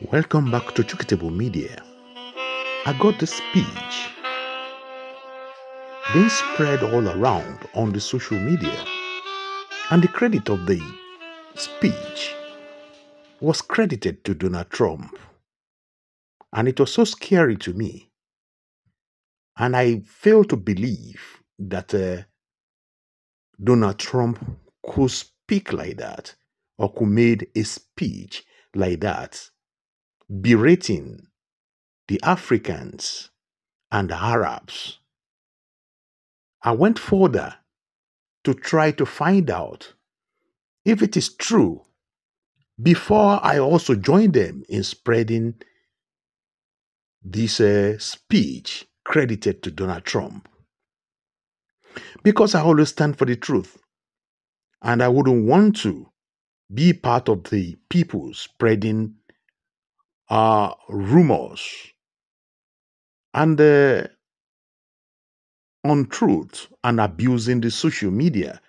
Welcome back to Chukitable Media. I got this speech being spread all around on the social media, and the credit of the speech was credited to Donald Trump. And it was so scary to me. And I fail to believe that Donald Trump could speak like that or could make a speech like that, berating the Africans and the Arabs. I went further to try to find out if it is true before I also joined them in spreading this speech credited to Donald Trump. Because I always stand for the truth and I wouldn't want to be part of the people spreading rumors and untruth and abusing the social media,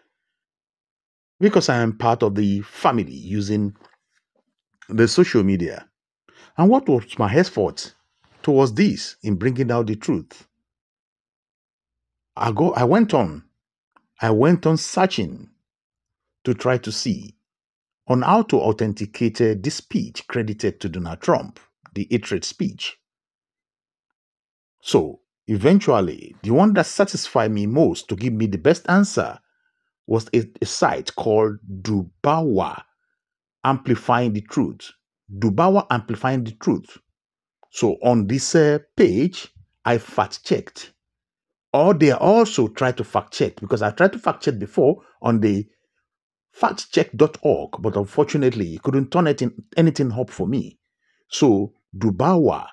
because I am part of the family using the social media. And what was my effort towards this in bringing out the truth? I went on searching to try to see on how to authenticate this speech credited to Donald Trump, the hatred speech. So eventually, the one that satisfied me most to give me the best answer was a site called Dubawa Amplifying the Truth. Dubawa Amplifying the Truth. So on this page, I fact checked. Or they also try to fact check, because I tried to fact check before on the factcheck.org, but unfortunately, it couldn't turn anything up for me. So Dubawa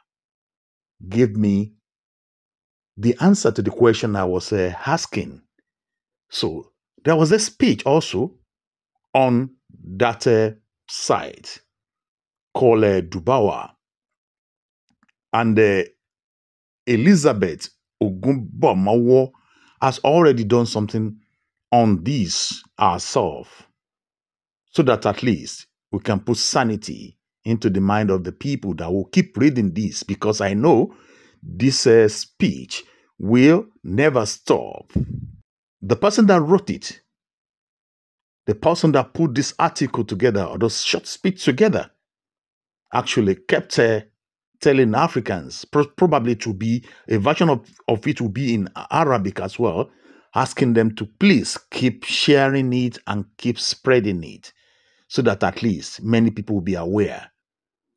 gave me the answer to the question I was asking. So there was a speech also on that site called Dubawa, and Elizabeth Ogumbomawo has already done something on this ourselves, so that at least we can put sanity into the mind of the people that will keep reading this, because I know this speech will never stop. The person that wrote it, the person that put this article together, or those short speech together, actually kept telling Africans, probably to be a version of it will be in Arabic as well, asking them to please keep sharing it and keep spreading it, so that at least many people will be aware,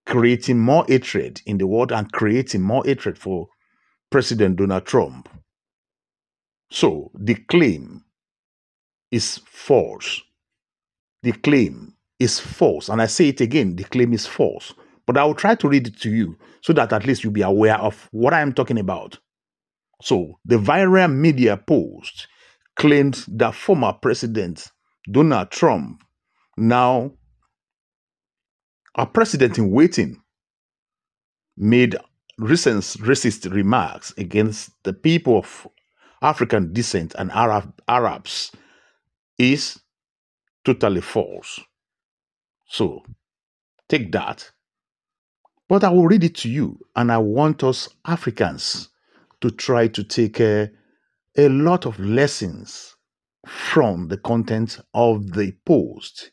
creating more hatred in the world and creating more hatred for President Donald Trump. So the claim is false. The claim is false. And I say it again, the claim is false. But I will try to read it to you so that at least you'll be aware of what I am talking about. So the viral media post claimed that former President Donald Trump, now a president in waiting, made recent racist remarks against the people of African descent and Arabs is totally false. So take that. But I will read it to you, and I want us Africans to try to take a lot of lessons from the content of the post,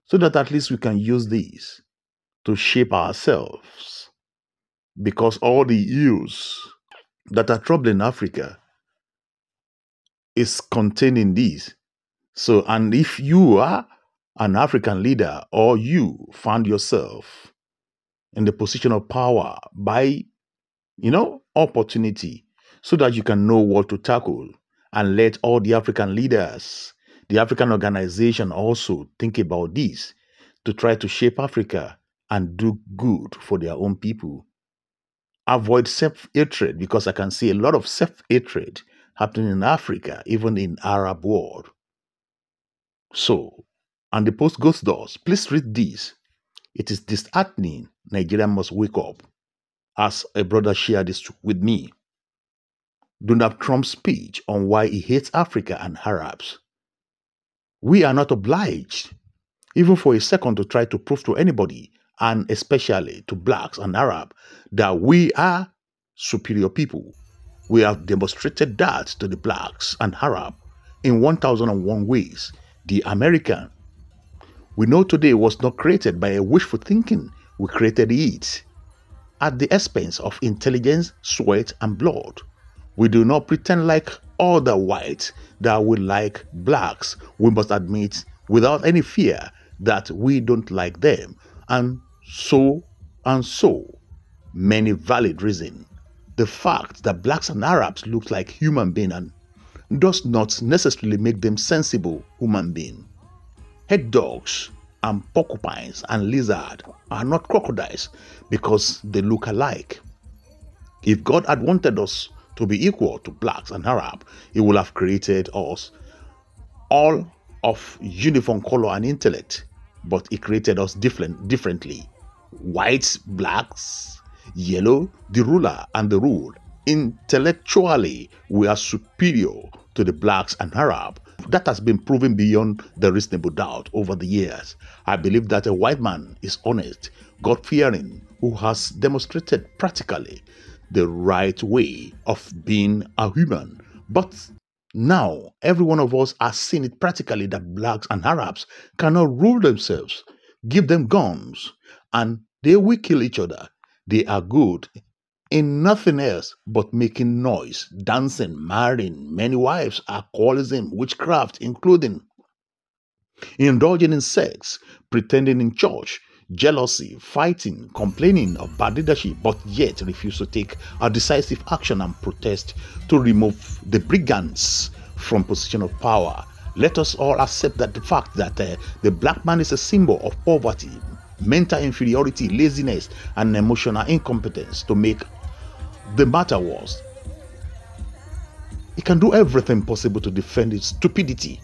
so that at least we can use these to shape ourselves. Because all the ills that are troubling Africa is contained in these. So, and if you are an African leader, or you found yourself in the position of power by, opportunity, so that you can know what to tackle, and let all the African leaders, the African organization also think about this to try to shape Africa and do good for their own people. Avoid self-hatred, because I can see a lot of self-hatred happening in Africa, even in Arab world. So, and the post goes thus. Please read this. It is disheartening. Nigeria must wake up. As a brother shared this with me. Donald Trump's speech on why he hates Africa and Arabs. We are not obliged, even for a second, to try to prove to anybody and especially to blacks and Arab, that we are superior people. We have demonstrated that to the blacks and Arab in 1001 ways. The American we know today was not created by a wishful thinking. We created it at the expense of intelligence, sweat, and blood. We do not pretend like other whites that we like blacks. We must admit without any fear that we don't like them, and so and so many valid reasons. The fact that blacks and Arabs look like human beings and does not necessarily make them sensible human beings. Hedgehogs and porcupines and lizards are not crocodiles because they look alike. If God had wanted us to be equal to blacks and Arab, He would have created us all of uniform color and intellect, but He created us differently. Whites, blacks, yellow, the ruler and the ruled. Intellectually, we are superior to the blacks and Arab. That has been proven beyond the reasonable doubt over the years. I believe that a white man is honest, God-fearing, who has demonstrated practically the right way of being a human. But now, every one of us has seen it practically that blacks and Arabs cannot rule themselves. Give them guns, and they will kill each other. They are good in nothing else but making noise, dancing, marrying many wives, alcoholism, witchcraft, including indulging in sex, pretending in church, jealousy, fighting, complaining of bad leadership, but yet refuse to take a decisive action and protest to remove the brigands from position of power. Let us all accept that the fact that the black man is a symbol of poverty, mental inferiority, laziness, and emotional incompetence. To make the matter worse, he can do everything possible to defend his stupidity.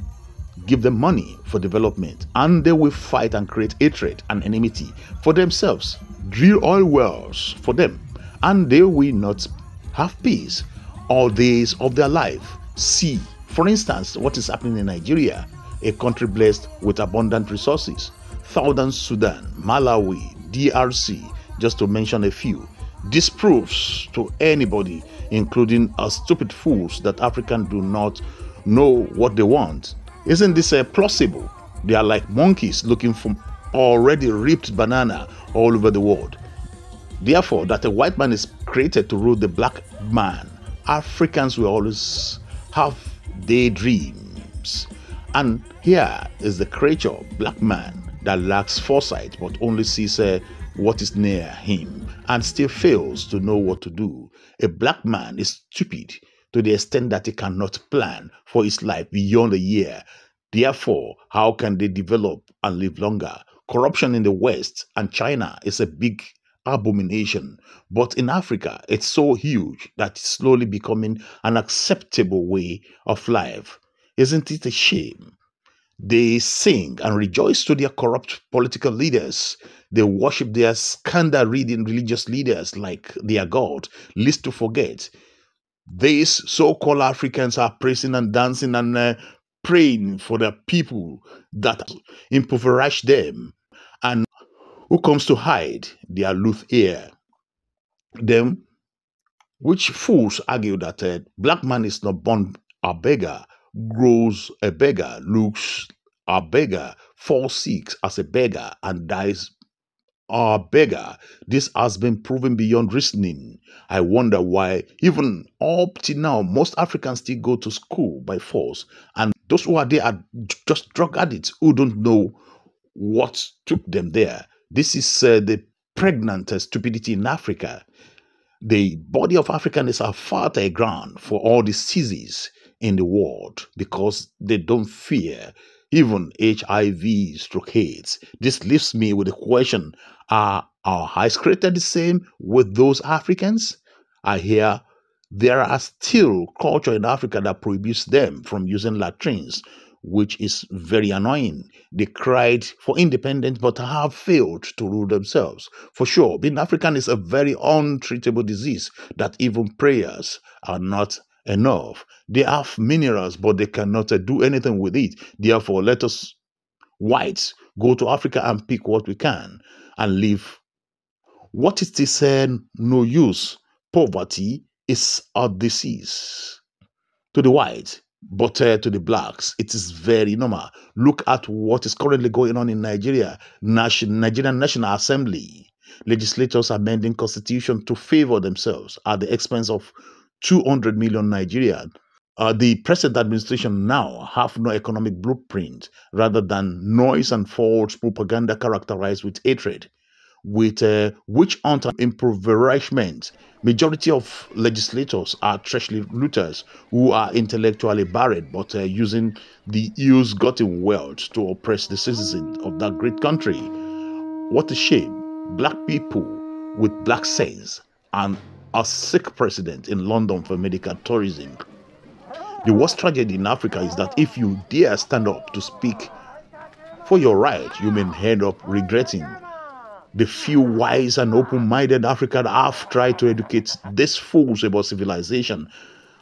Give them money for development, and they will fight and create hatred and enmity for themselves. Drill oil wells for them, and they will not have peace all days of their life. See, for instance, what is happening in Nigeria, a country blessed with abundant resources. Southern Sudan, Malawi, DRC, just to mention a few. This proves to anybody, including us stupid fools, that Africans do not know what they want. Isn't this plausible? They are like monkeys looking for already ripped banana all over the world. Therefore, that a white man is created to rule the black man, Africans will always have daydreams. And here is the creature, black man, that lacks foresight but only sees what is near him and still fails to know what to do. A black man is stupid to the extent that he cannot plan for his life beyond a year. Therefore, how can they develop and live longer? Corruption in the West and China is a big abomination, but in Africa, it's so huge that it's slowly becoming an acceptable way of life. Isn't it a shame? They sing and rejoice to their corrupt political leaders. They worship their scandal-reading religious leaders like their God, least to forget. These so-called Africans are praising and dancing and praying for the people that impoverish them and who comes to hide their loose ear. Them, which fools argue that a black man is not born a beggar, grows a beggar, looks a beggar, falls sick as a beggar, and dies a beggar. This has been proven beyond reasoning. I wonder why, even up till now, most Africans still go to school by force, and those who are there are just drug addicts who don't know what took them there. This is the pregnant stupidity in Africa. The body of Africans is a fertile ground for all diseases in the world because they don't fear even HIV, stroke, AIDS. This leaves me with the question, are our eyes created the same with those Africans? I hear there are still culture in Africa that prohibits them from using latrines, which is very annoying. They cried for independence but have failed to rule themselves. For sure, being African is a very untreatable disease that even prayers are not enough. They have minerals, but they cannot do anything with it. Therefore, let us whites go to Africa and pick what we can. and live. What is this no use? Poverty is a disease to the whites, but to the blacks, it is very normal. Look at what is currently going on in Nigeria. Nigerian National Assembly legislators amending constitution to favor themselves at the expense of 200 million Nigerians. The present administration now have no economic blueprint rather than noise and false propaganda characterized with hatred, with witch hunt and impoverishment. Majority of legislators are treasury looters who are intellectually buried but using the ill-gotten wealth to oppress the citizens of that great country. What a shame. Black people with black sense and a sick president in London for medical tourism. The worst tragedy in Africa is that if you dare stand up to speak for your right, you may end up regretting. The few wise and open-minded Africans have tried to educate these fools about civilization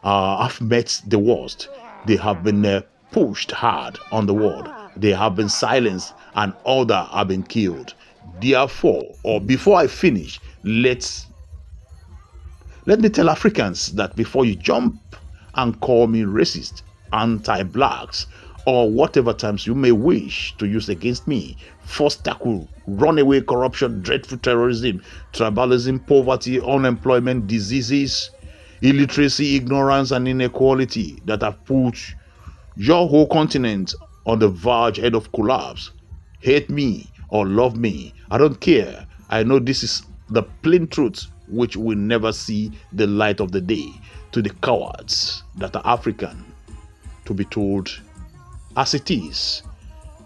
have met the worst. They have been pushed hard on the world. They have been silenced and others have been killed. Therefore, or before I finish, let me tell Africans that before you jump and call me racist, anti-blacks, or whatever terms you may wish to use against me, first tackle runaway corruption, dreadful terrorism, tribalism, poverty, unemployment, diseases, illiteracy, ignorance, and inequality that have put your whole continent on the verge head of collapse. Hate me or love me, I don't care. I know this is the plain truth which will never see the light of the day to the cowards that are African, to be told as it is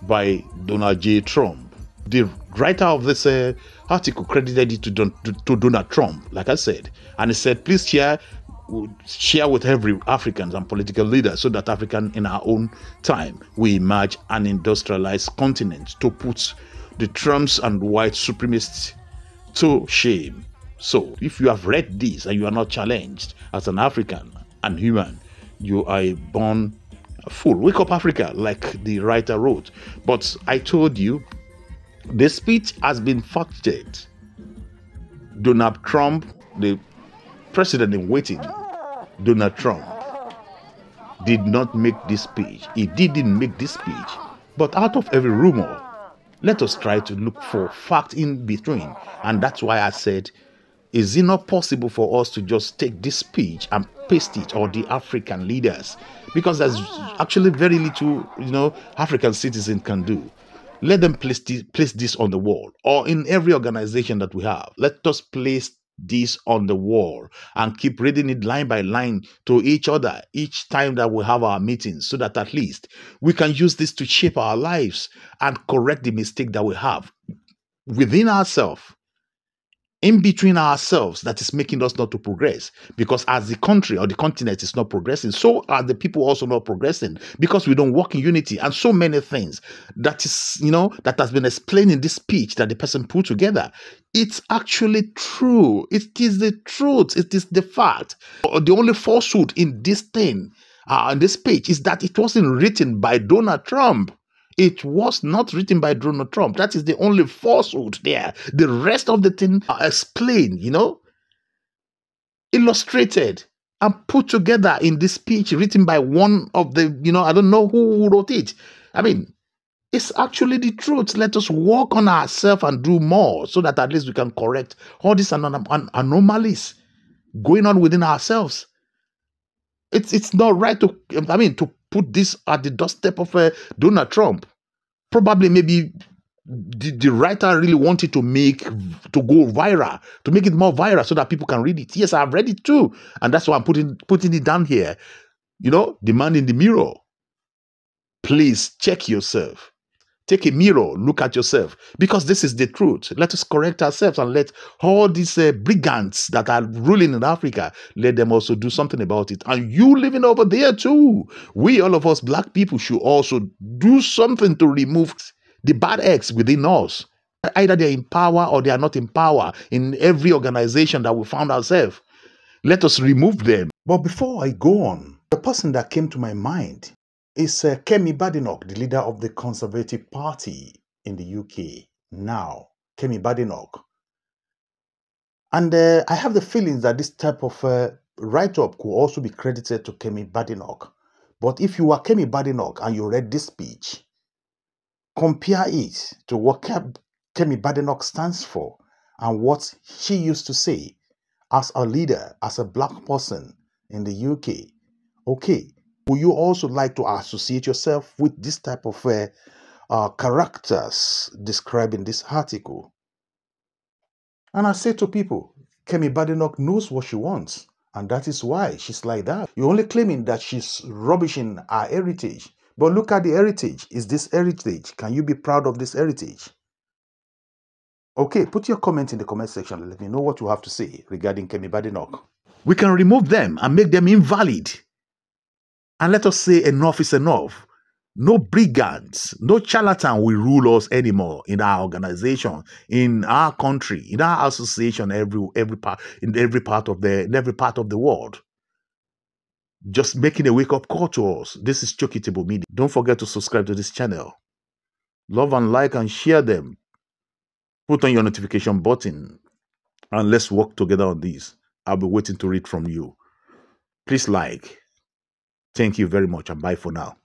by Donald J. Trump. The writer of this article credited it to Donald Trump, like I said, and he said, please share with every Africans and political leaders so that African in our own time we emerge an industrialized continent to put the Trumps and white supremacists to shame. So if you have read this and you are not challenged as an African and human, you are a born fool. Wake up, Africa, like the writer wrote. But I told you, the speech has been fact-checked. Donald Trump, the president in waiting, Donald Trump, did not make this speech. He didn't make this speech. But out of every rumor, let us try to look for fact in between. And that's why I said, is it not possible for us to just take this speech and paste it, or the African leaders? Because there's actually very little, African citizens can do. Let them place this on the wall, or in every organization that we have. Let us place this on the wall and keep reading it line by line to each other each time that we have our meetings, so that at least we can use this to shape our lives and correct the mistake that we have within ourselves, in between ourselves, that is making us not to progress. Because as the country or the continent is not progressing, so are the people also not progressing, because we don't work in unity. And so many things that is, that has been explained in this speech that the person put together. It's actually true. It is the truth. It is the fact. The only falsehood in this thing, in this speech, is that it wasn't written by Donald Trump. It was not written by Donald Trump. That is the only falsehood there. The rest of the thing are explained, illustrated and put together in this speech written by one of the, I don't know who wrote it. I mean, it's actually the truth. Let us work on ourselves and do more, so that at least we can correct all these anomalies going on within ourselves. It's not right to put this at the doorstep of Donald Trump. Probably maybe the writer really wanted to go viral, to make it more viral so that people can read it. Yes, I've read it too. And that's why I'm putting it down here. The man in the mirror. Please check yourself. Take a mirror, look at yourself, because this is the truth. Let us correct ourselves and let all these brigands that are ruling in Africa, let them also do something about it. And you living over there too. We, all of us black people, should also do something to remove the bad eggs within us. Either they're in power or they are not in power in every organization that we found ourselves. Let us remove them. But before I go on, the person that came to my mind is Kemi Badenoch, the leader of the Conservative Party in the UK now. Kemi Badenoch. And I have the feeling that this type of write-up could also be credited to Kemi Badenoch. But if you are Kemi Badenoch and you read this speech, compare it to what Kemi Badenoch stands for and what she used to say as a leader, as a black person in the UK. Okay, would you also like to associate yourself with this type of characters described in this article? And I say to people, Kemi Badenoch knows what she wants, and that is why she's like that. You're only claiming that she's rubbishing our heritage. But look at the heritage. Is this heritage? Can you be proud of this heritage? Okay, put your comment in the comment section and let me know what you have to say regarding Kemi Badenoch. We can remove them and make them invalid. And let us say enough is enough. No brigands, no charlatan will rule us anymore in our organization, in our country, in our association, in every part of the world. Just making a wake-up call to us. This is Chokitable Media. Don't forget to subscribe to this channel. Love and like and share them. Put on your notification button and let's work together on this. I'll be waiting to read from you. Please like. Thank you very much and bye for now.